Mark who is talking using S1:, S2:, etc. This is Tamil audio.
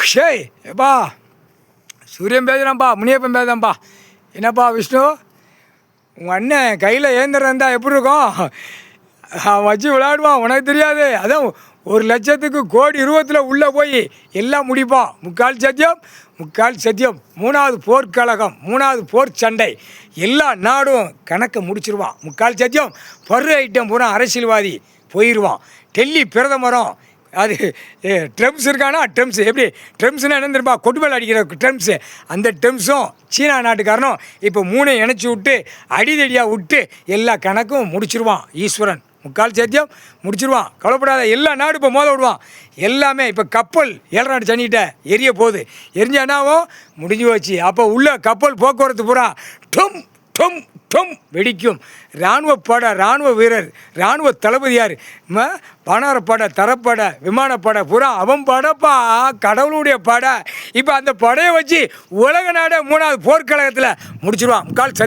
S1: ஷேய் எப்பா சூரியன் பேசுகிறான்ப்பா, முனியப்பன் பேசுகிறான்ப்பா. என்னப்பா விஷ்ணு, உங்கள் அண்ணன் கையில் ஏந்திரம் இருந்தால் எப்படி இருக்கும்? வச்சு விளையாடுவான், உனக்கு தெரியாது. அதான் 1,00,000க்கு கோடி ரூபத்தில் உள்ளே போய் எல்லாம் முடிப்பான். முக்கால் சத்தியம், 3வது போர்க்கழகம், 3வது போர் சண்டை, எல்லா நாடும் கணக்கை முடிச்சிருவான். முக்கால் சத்தியம் பரு ஐட்டம் பூரா அரசியல்வாதி போயிடுவான். டெல்லி பிரதமரும் அது ட்ரம்ப்ஸ் இருக்கானா, ட்ரம்ப்ஸ் எப்படி ட்ரம்ப்ஸ்னால் என்ன தெரியுமா, கொட்டுமேல் அடிக்கிற ட்ரம்ப்ஸு, அந்த ட்ரம்ப்ஸும் சீனா நாட்டுக்காரனும் இப்போ 3 இணைச்சி விட்டு அடிதடியாக விட்டு எல்லா கணக்கும் முடிச்சிருவான். ஈஸ்வரன் முக்கால் சத்தியம் முடிச்சிருவான். கவலைப்படாத, எல்லா நாடும் இப்போ மோத விடுவான். எல்லாமே இப்போ கப்பல் 7 நாடு சனிகிட்ட எரிய போகுது. எரிஞ்சானாவும் முடிஞ்சு வச்சு. அப்போ உள்ள கப்பல் போக்குவரத்து பூரா டும் டும் டும் வெடிக்கும். இராணுவ வீரர், இராணுவ தளபதியார், வானரப்படை, தரப்படை, விமானப்படை பூரா அவன் படைப்பா, கடவுளுடைய படை. இப்போ அந்த படையை வச்சு உலக நாடை 3வது போர்க்கழகத்தில் முடிச்சிருவான். முக்கால் சத்தியம்.